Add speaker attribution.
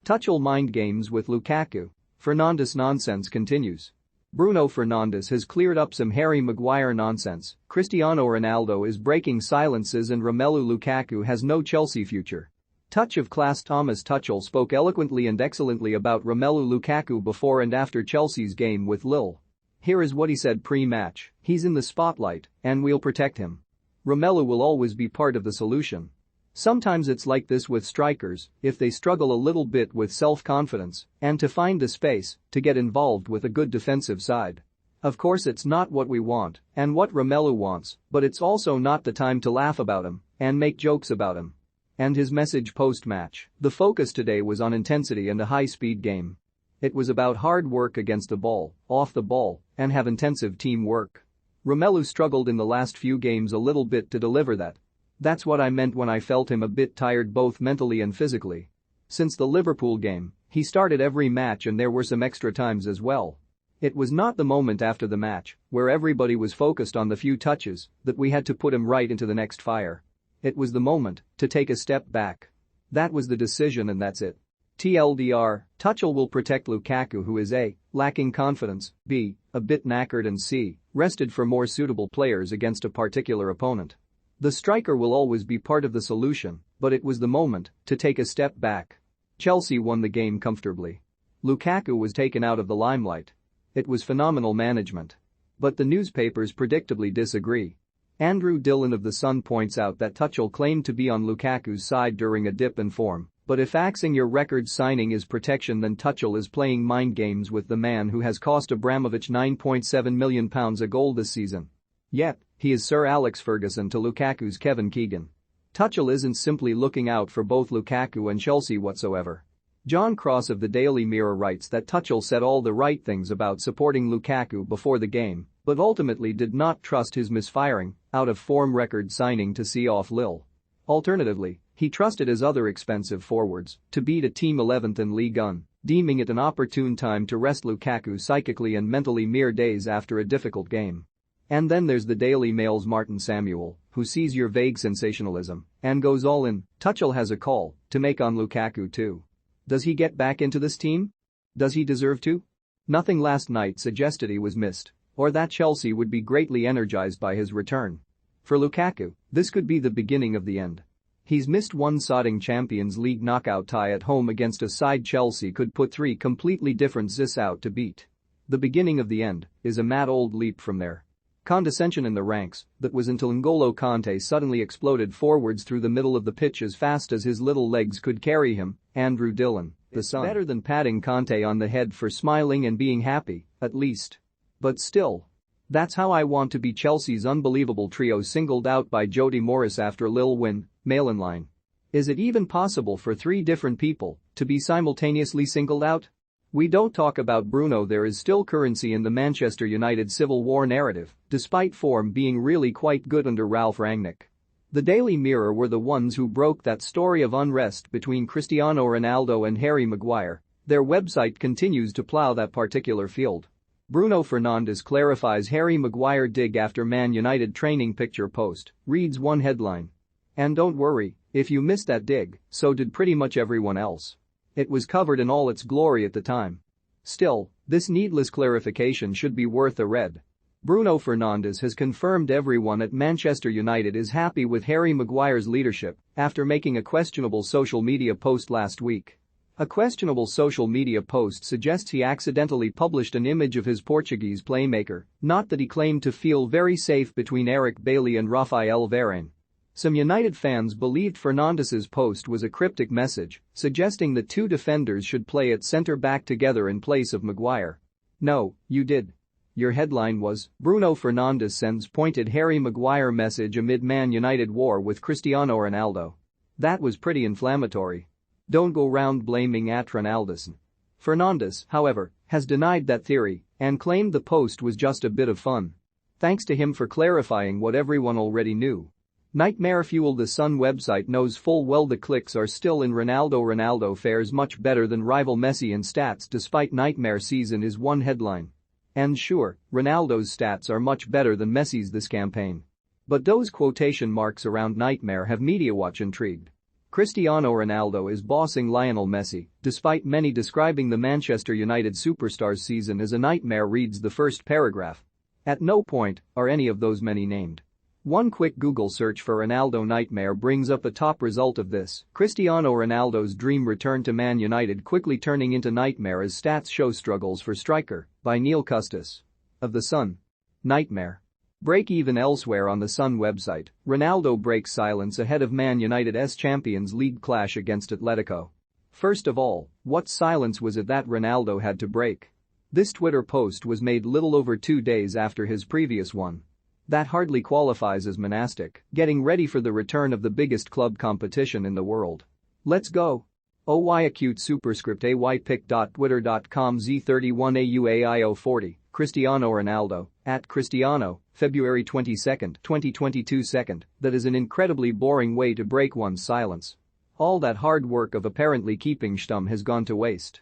Speaker 1: Tuchel mind games with Lukaku. Fernandes nonsense continues. Bruno Fernandes has cleared up some Harry Maguire nonsense. Cristiano Ronaldo is breaking silences and Romelu Lukaku has no Chelsea future. Touch of class. Thomas Tuchel spoke eloquently and excellently about Romelu Lukaku before and after Chelsea's game with Lille. Here is what he said pre-match: "He's in the spotlight, and we'll protect him. Romelu will always be part of the solution. Sometimes it's like this with strikers, if they struggle a little bit with self-confidence and to find the space to get involved with a good defensive side. Of course it's not what we want and what Romelu wants, but it's also not the time to laugh about him and make jokes about him." And his message post-match: "The focus today was on intensity and a high-speed game. It was about hard work against the ball, off the ball, and have intensive teamwork. Romelu struggled in the last few games a little bit to deliver that. That's what I meant when I felt him a bit tired both mentally and physically. Since the Liverpool game, he started every match and there were some extra times as well. It was not the moment after the match, where everybody was focused on the few touches, that we had to put him right into the next fire. It was the moment to take a step back. That was the decision and that's it." TLDR, Tuchel will protect Lukaku, who is A, lacking confidence, B, a bit knackered, and C, rested for more suitable players against a particular opponent. The striker will always be part of the solution, but it was the moment to take a step back. Chelsea won the game comfortably. Lukaku was taken out of the limelight. It was phenomenal management. But the newspapers predictably disagree. Andrew Dillon of The Sun points out that Tuchel claimed to be on Lukaku's side during a dip in form, but if axing your record signing is protection, then Tuchel is playing mind games with the man who has cost Abramovich £9.7 million a goal this season. Yet, he is Sir Alex Ferguson to Lukaku's Kevin Keegan. Tuchel isn't simply looking out for both Lukaku and Chelsea whatsoever. John Cross of the Daily Mirror writes that Tuchel said all the right things about supporting Lukaku before the game, but ultimately did not trust his misfiring, out-of-form record signing to see off Lille. Alternatively, he trusted his other expensive forwards to beat a team 11th in Ligue 1, deeming it an opportune time to rest Lukaku psychically and mentally mere days after a difficult game. And then there's the Daily Mail's Martin Samuel, who sees your vague sensationalism and goes all in. Tuchel has a call to make on Lukaku too. Does he get back into this team? Does he deserve to? Nothing last night suggested he was missed, or that Chelsea would be greatly energized by his return. For Lukaku, this could be the beginning of the end. He's missed one sodding Champions League knockout tie at home against a side Chelsea could put three completely different Zis out to beat. The beginning of the end is a mad old leap from there. Condescension in the ranks, that was until N'Golo Kante suddenly exploded forwards through the middle of the pitch as fast as his little legs could carry him. Andrew Dillon, The Sun. Better than patting Kante on the head for smiling and being happy, at least. But still. That's how I want to be. Chelsea's unbelievable trio singled out by Jody Morris after Lille win, Mail in line. Is it even possible for three different people to be simultaneously singled out? We don't talk about Bruno. There is still currency in the Manchester United Civil War narrative, despite form being really quite good under Ralph Rangnick. The Daily Mirror were the ones who broke that story of unrest between Cristiano Ronaldo and Harry Maguire. Their website continues to plow that particular field. Bruno Fernandes clarifies Harry Maguire dig after Man United training picture post, reads one headline. And don't worry, if you missed that dig, so did pretty much everyone else. It was covered in all its glory at the time. Still, this needless clarification should be worth a read. Bruno Fernandes has confirmed everyone at Manchester United is happy with Harry Maguire's leadership after making a questionable social media post last week. A questionable social media post suggests he accidentally published an image of his Portuguese playmaker, not that he claimed to feel very safe between Eric Bailly and Rafael Varane. Some United fans believed Fernandes's post was a cryptic message, suggesting the two defenders should play at centre-back together in place of Maguire. No, you did. Your headline was, Bruno Fernandes sends pointed Harry Maguire message amid Man United war with Cristiano Ronaldo. That was pretty inflammatory. Don't go round blaming at Ronaldo. Fernandes, however, has denied that theory and claimed the post was just a bit of fun. Thanks to him for clarifying what everyone already knew. Nightmare Fuel. The Sun website knows full well the clicks are still in Ronaldo. Ronaldo fares much better than rival Messi in stats despite nightmare season is one headline. And sure, Ronaldo's stats are much better than Messi's this campaign. But those quotation marks around nightmare have MediaWatch intrigued. Cristiano Ronaldo is bossing Lionel Messi, despite many describing the Manchester United superstar's season as a nightmare, reads the first paragraph. At no point are any of those many named. One quick Google search for Ronaldo nightmare brings up a top result of this: Cristiano Ronaldo's dream return to Man United quickly turning into nightmare as stats show struggles for striker, by Neil Custis of The Sun. Nightmare. Break even elsewhere. On the Sun website, Ronaldo breaks silence ahead of Man United's Champions League clash against Atletico. First of all, what silence was it that Ronaldo had to break? This Twitter post was made little over 2 days after his previous one. That hardly qualifies as monastic, getting ready for the return of the biggest club competition in the world. Let's go. OY acute superscript aypic.twitter.com Z31AUAIO40, Cristiano Ronaldo, at Cristiano, February 22, 2022 second, that is an incredibly boring way to break one's silence. All that hard work of apparently keeping stum has gone to waste.